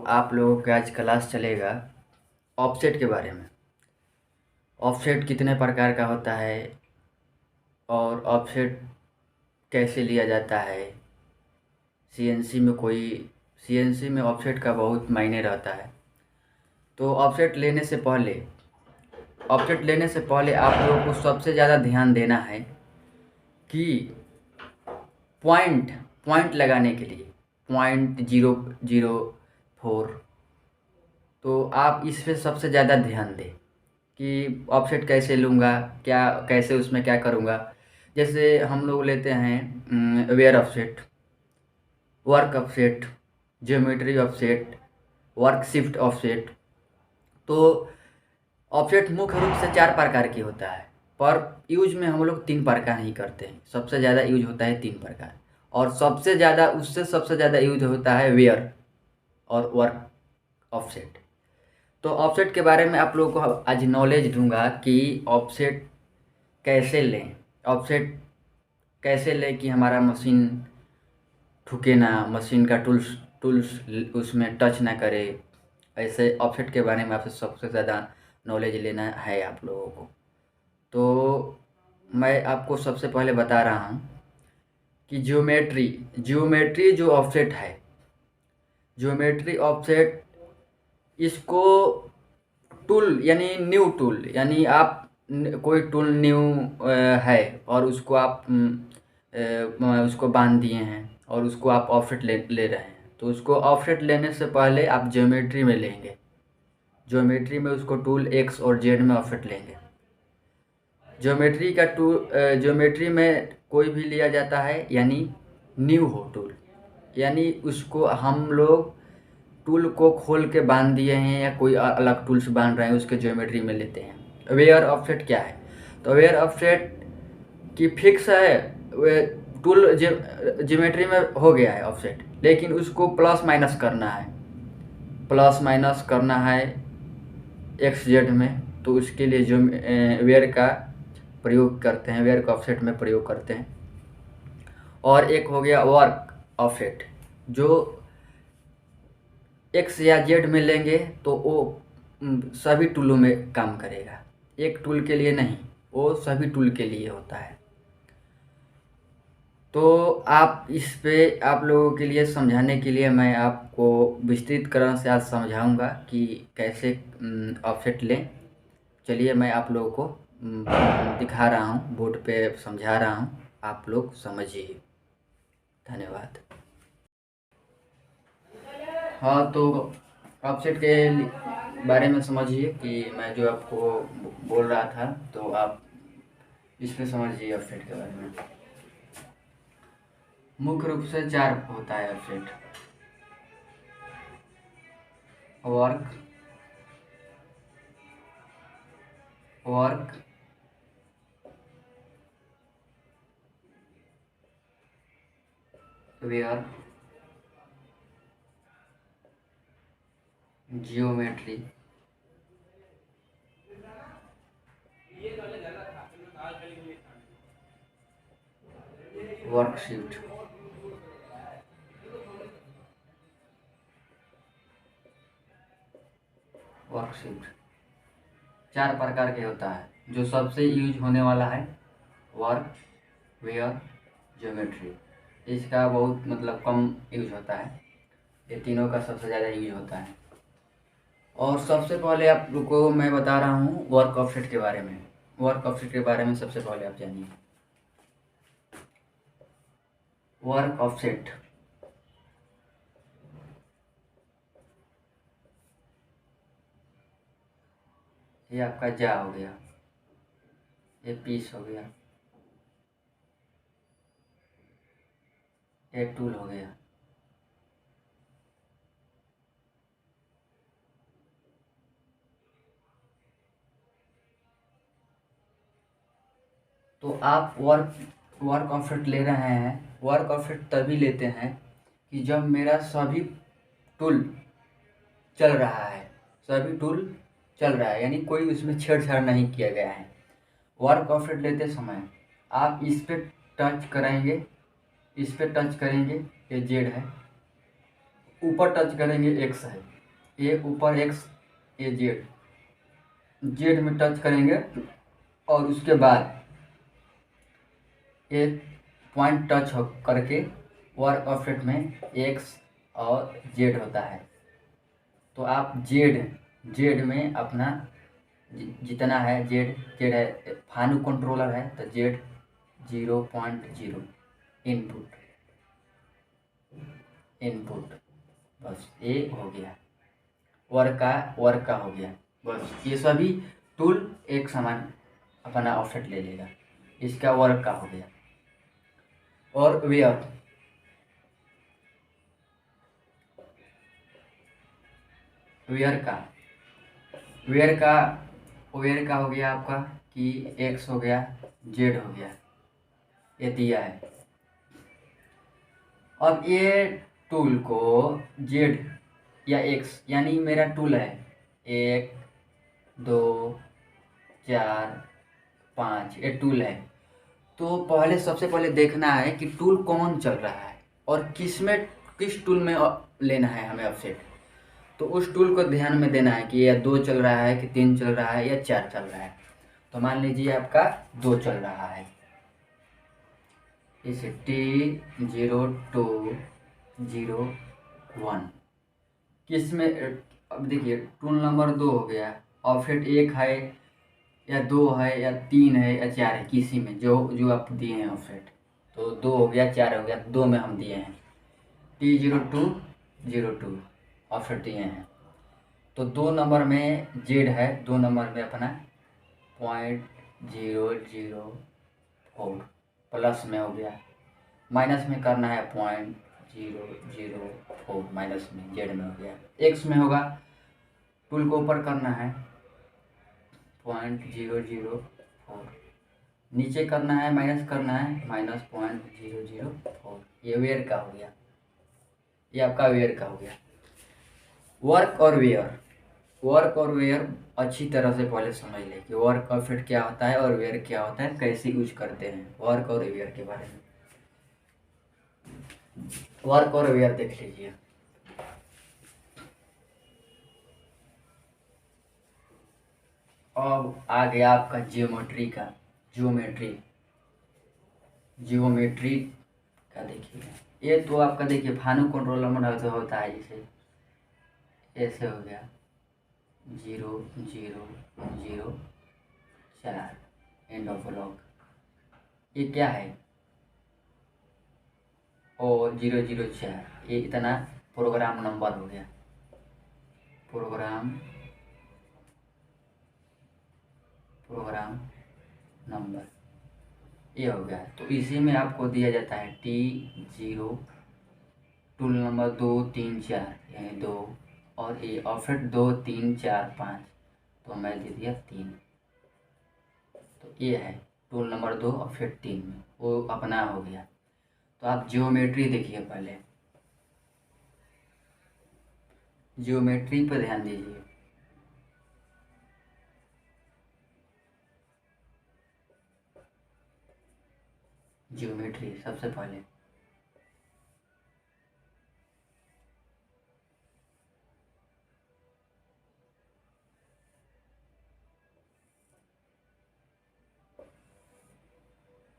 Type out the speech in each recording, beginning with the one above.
आप लोगों का आज क्लास चलेगा ऑफसेट के बारे में। ऑफसेट कितने प्रकार का होता है और ऑफसेट कैसे लिया जाता है। सीएनसी में ऑफसेट का बहुत मायने रहता है। तो ऑफसेट लेने से पहले आप लोगों को सबसे ज़्यादा ध्यान देना है कि पॉइंट लगाने के लिए 0.004, तो आप इस पे सबसे ज़्यादा ध्यान दें कि ऑफसेट कैसे लूँगा, कैसे उसमें क्या करूँगा। जैसे हम लोग लेते हैं wear offset, work offset, geometry offset, work shift offset. तो ऑफसेट मुख्य रूप से 4 प्रकार की होता है, पर यूज में हम लोग 3 प्रकार ही करते हैं। सबसे ज़्यादा यूज होता है 3 प्रकार, और सबसे ज़्यादा यूज होता है वेयर और वर्क ऑफसेट। तो ऑफसेट के बारे में आप लोगों को आज नॉलेज दूंगा कि ऑफसेट कैसे लें। ऑफसेट कैसे लें कि हमारा मशीन ठुके ना, मशीन का टूल्स उसमें टच ना करे। ऐसे ऑफसेट के बारे में आपसे सबसे ज़्यादा नॉलेज लेना है आप लोगों को। तो मैं आपको सबसे पहले बता रहा हूँ कि ज्योमेट्री जो ऑफसेट है, ज्योमेट्री ऑफसेट, इसको टूल यानी न्यू टूल, यानी आप कोई टूल न्यू है और उसको आप उसको बांध दिए हैं और उसको आप ऑफसेट ले रहे हैं। तो उसको ऑफसेट लेने से पहले आप ज्योमेट्री में लेंगे, ज्योमेट्री में उसको टूल एक्स और जेड में ऑफसेट लेंगे। ज्योमेट्री में कोई भी लिया जाता है यानी न्यू हो टूल, यानी उसको हम लोग टूल को खोल के बांध दिए हैं या कोई अलग टूल्स बांध रहे हैं, उसके ज्योमेट्री में लेते हैं। वेयर ऑफसेट क्या है? तो वेयर ऑफसेट की फिक्स है, वे टूल ज्योमेट्री में हो गया है ऑफसेट, लेकिन उसको प्लस माइनस करना है एक्स जेड में। तो उसके लिए जो वेयर का प्रयोग करते हैं, वेयर का ऑफसेट में प्रयोग करते हैं। और एक हो गया वर्क ऑफसेट, जो एक्स या जेड में लेंगे तो वो सभी टूलों में काम करेगा, एक टूल के लिए नहीं, वो सभी टूल के लिए होता है। तो आप इस पे आप लोगों के लिए समझाने के लिए मैं आपको विस्तृतकरण से आज समझाऊंगा कि कैसे ऑफसेट लें। चलिए मैं आप लोगों को दिखा रहा हूँ, बोर्ड पे समझा रहा हूँ, आप लोग समझिए। धन्यवाद। हाँ, तो ऑफसेट के बारे में समझिए कि मैं जो आपको बोल रहा था, तो आप इस पे समझिए ऑफसेट के बारे में। मुख्य रूप से 4 होता है offset: work, work, wear, geometry, worksheet. Worksheet 4 प्रकार के होता है। जो सबसे यूज होने वाला है वर्क, वेयर, ज्योमेट्री, इसका बहुत कम यूज होता है। ये तीनों का सबसे ज़्यादा यूज होता है। और सबसे पहले आपको मैं बता रहा हूँ वर्क ऑफसेट के बारे में। वर्क ऑफसेट के बारे में सबसे पहले आप जानिए। वर्क ऑफसेट ये आपका जा हो गया, ये पीस हो गया, ये टूल हो गया। तो आप वर्क ऑफसेट ले रहे हैं। वर्क ऑफसेट तभी लेते हैं कि जब मेरा सभी टूल चल रहा है, यानी कोई उसमें छेड़छाड़ नहीं किया गया है। वर्क ऑफसेट लेते समय आप इस पे टच करेंगे, ये जेड है, ऊपर टच करेंगे एक्स है, ये ऊपर एक्स, ये जेड, जेड में टच करेंगे और उसके बाद ये पॉइंट टच हो करके वर्क ऑफसेट में एक्स और जेड होता है। तो आप जेड में अपना जितना है जेड जेड है, फानू कंट्रोलर है तो जेड 0.0 इनपुट इनपुट, बस ये हो गया, वर्क का हो गया। बस ये सभी टूल एक समान अपना ऑफसेट ले लेगा, इसका वर्क का हो गया। और वेयर का वेयर का वेयर का हो गया आपका कि एक्स हो गया, जेड हो गया, ये दिया है। अब ये टूल को जेड या एक्स, यानी मेरा टूल है 1 2 4 5, ये टूल है। तो पहले सबसे पहले देखना है कि टूल कौन चल रहा है और किस टूल में लेना है हमें ऑफसेट। तो उस टूल को ध्यान में देना है कि यह 2 चल रहा है कि 3 चल रहा है या 4 चल रहा है। तो मान लीजिए आपका 2 चल रहा है, इस T0201 किस में, अब देखिए टूल नंबर 2 हो गया, ऑफसेट 1 है या 2 है या 3 है या 4 है, किसी में जो जो आप दिए हैं ऑफसेट। तो 2 हो गया, 4 हो गया, 2 में हम दिए हैं T0202 ऑफसेट दिए हैं। तो 2 नंबर में जेड है, 2 नंबर में अपना 0.004 प्लस में हो गया, माइनस में करना है 0.004 माइनस में जेड में हो गया, एक्स में होगा टूल को ऊपर करना है 0.004, नीचे करना है माइनस करना है -0.004, ये वेयर का हो गया, ये आपका वेयर का हो गया। वर्क और वेयर अच्छी तरह से पहले समझ लें कि वर्क और फिट क्या होता है और वेयर क्या होता है, कैसे यूज करते हैं वर्क और वेयर के बारे में। वर्क और वेयर देख लीजिए। अब आ गया आपका ज्योमेट्री का देखिए, ये तो आपका देखिए फानू कंट्रोलर मॉडल से होता है, जैसे ऐसे हो गया 0004 एंड ऑफ लॉक, ये क्या है, और 004, ये इतना प्रोग्राम नंबर हो गया, प्रोग्राम नंबर ये हो गया। तो इसी में आपको दिया जाता है T0 टूल नंबर 2 3 4, यानी 2, और ये ऑफसेट 2 3 4 5, तो मैं दे दिया 3। तो ये है टूल नंबर 2 ऑफसेट 3 में, वो अपना हो गया। तो आप ज्योमेट्री देखिए, पहले ज्योमेट्री पर ध्यान दीजिए। ज्योमेट्री सबसे पहले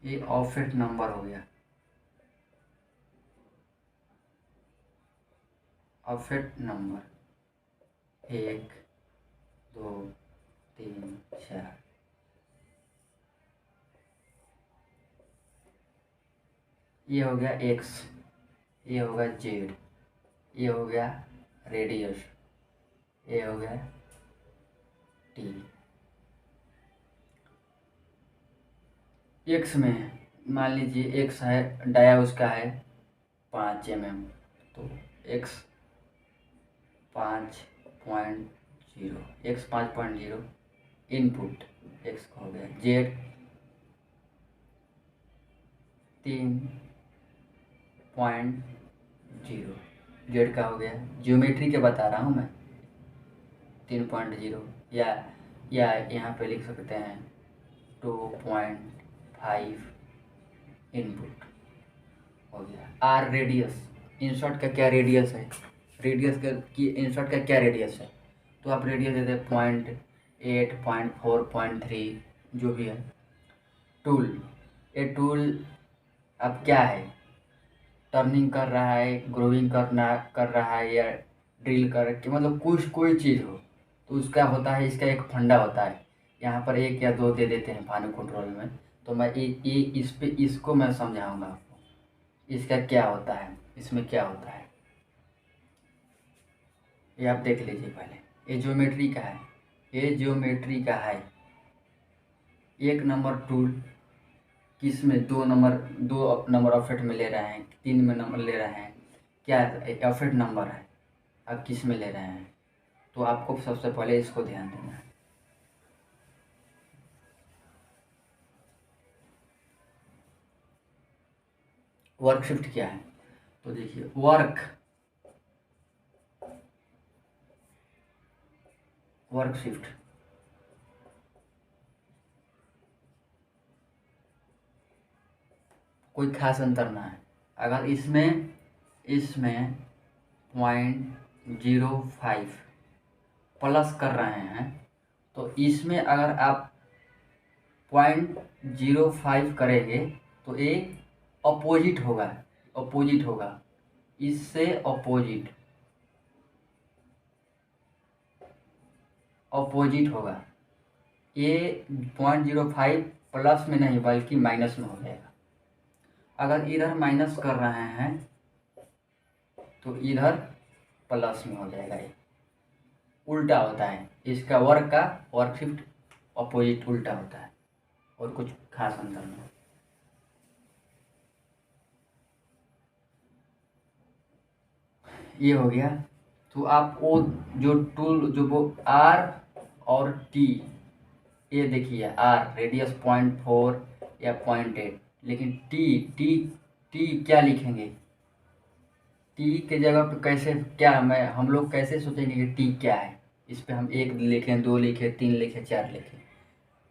ये ऑफसेट नंबर हो गया, ऑफसेट नंबर 1 2 3 4, ये हो गया एक्स, ये होगा जेड, ये हो गया रेडियस, ये हो गया टी। एक्स में मान लीजिए एक्स है, डाया उसका है 5 mm, तो एक्स 5.0, एक्स 5.0 इनपुट एक्स का हो गया, जेड 3.0 जेड का हो गया, ज्योमेट्री के बता रहा हूँ मैं 3.0, या यहाँ पे लिख सकते हैं 2.5 इनपुट हो गया। आर रेडियस, इन शॉर्ट का क्या रेडियस है, रेडियस की इंसर्ट का क्या रेडियस है, तो आप रेडियस दे दें 0.8, 0.4, 0.3 जो भी है। टूल, ये टूल अब क्या है, टर्निंग कर रहा है, ग्रोविंग कर रहा है, या ड्रिल कर कि मतलब कुछ कोई चीज़ हो तो उसका होता है, इसका एक फंडा होता है। यहाँ पर 1 या 2 दे देते हैं फाइनल कंट्रोल में। तो मैं ये इसको मैं समझाऊंगा आपको, इसका क्या होता है, इसमें क्या होता है, ये आप देख लीजिए पहले। ये ज्योमेट्री का है, ये ज्योमेट्री का है। 1 नंबर टूल किस में 2 नंबर ऑफसेट में ले रहे हैं, 3 में नंबर ले रहे हैं, क्या ऑफसेट नंबर है, आप किस में ले रहे हैं, तो आपको सबसे पहले इसको ध्यान देना है। वर्क शिफ्ट क्या है, तो देखिए वर्क शिफ्ट कोई खास अंतर ना है। अगर इसमें 0.05 प्लस कर रहे हैं, तो इसमें अगर आप 0.05 करेंगे तो ये अपोजिट होगा, इससे अपोजिट होगा। ये 0.05 प्लस में नहीं बल्कि माइनस में हो जाएगा। अगर इधर माइनस कर रहे हैं तो इधर प्लस में हो जाएगा। ये उल्टा होता है, इसका वर्क शिफ्ट अपोजिट उल्टा होता है, और कुछ खास अंतर नहीं। ये हो गया। तो आप वो जो टूल जो वो आर और टी, ये देखिए आर रेडियस 0.4 या 0.8, लेकिन टी क्या लिखेंगे, टी के जगह पे कैसे क्या हम लोग कैसे सोचेंगे कि टी क्या है। इस पे हम 1 लिखें, 2 लिखें, 3 लिखें, 4 लिखें,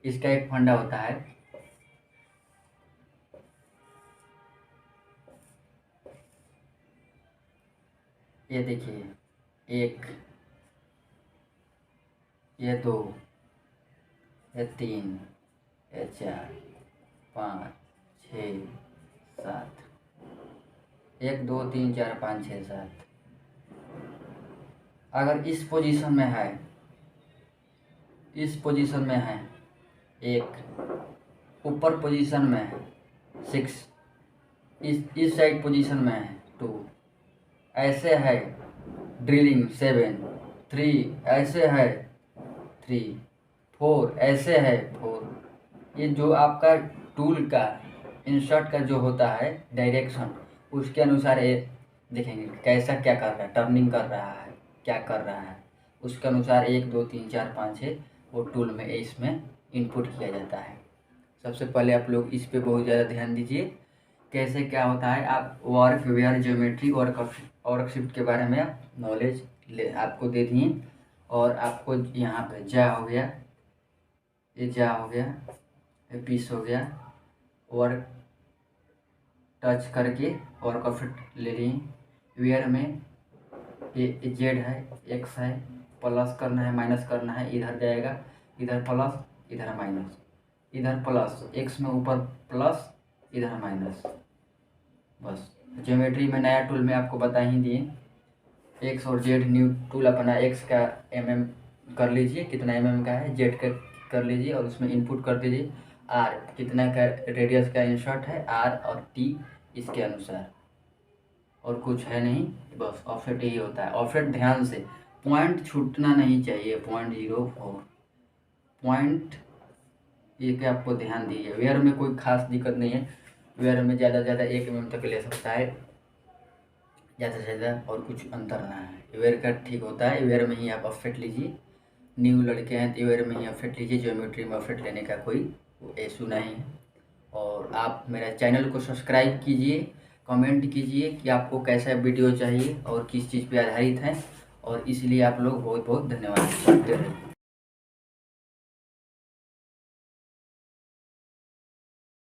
इसका एक फंडा होता है। ये देखिए 1, ये 2, ये 3, ये 4, 5, 6, 7, 1, 2, 3, 4, 5, 6, 7। अगर इस पोजीशन में है, एक ऊपर पोजीशन में है 6, इस साइड पोजीशन में है 2, ऐसे है ड्रिलिंग 7, 3 ऐसे है 3, 4 ऐसे है 4। ये जो आपका टूल का इंसर्ट का जो होता है डायरेक्शन, उसके अनुसार ये देखेंगे कैसा क्या कर रहा है, टर्निंग कर रहा है, क्या कर रहा है, उसके अनुसार 1, 2, 3, 4, 5, 6 वो टूल में इसमें इनपुट किया जाता है। सबसे पहले आप लोग इस पे बहुत ज़्यादा ध्यान दीजिए, कैसे क्या होता है। आप work wear geometry work shift के बारे में नॉलेज आपको दे दिए, और आपको यहाँ पे जा हो गया, ये जा हो गया, ये पीस हो गया, वर्क टच करके वर्क शिफ्ट ले लिए। वेयर में ये जेड है, एक्स है, प्लस करना है माइनस करना है, इधर जाएगा, इधर प्लस इधर माइनस, इधर प्लस, एक्स में ऊपर प्लस इधर माइनस। बस ज्योमेट्री में नया टूल में आपको बता ही दिए, एक्स और जेड न्यू टूल अपना, एक्स का mm कर लीजिए कितना mm का है, जेड का कर लीजिए और उसमें इनपुट कर दीजिए आर कितना का रेडियस का इंसर्ट है, आर और टी इसके अनुसार, और कुछ है नहीं। बस ऑफसेट यही होता है। ऑफसेट ध्यान से, पॉइंट छूटना नहीं चाहिए, 0.04 पॉइंट, ये क्या आपको ध्यान दीजिए। वेयर में कोई खास दिक्कत नहीं है, वेयर में ज़्यादा से ज़्यादा 1 mm तक ले सकता है, ज़्यादा से ज़्यादा, और कुछ अंतर ना है। वेयर का ठीक होता है, वेयर में ही आप ऑफसेट लीजिए, न्यू लड़के हैं तो वेयर में ही ऑफसेट लीजिए, ज्योमेट्री में ऑफसेट लेने का कोई इशू नहीं है। और आप मेरा चैनल को सब्सक्राइब कीजिए, कमेंट कीजिए कि आपको कैसा वीडियो चाहिए और किस चीज़ पे आधारित है, और इसलिए आप लोग बहुत बहुत धन्यवाद करते रहें।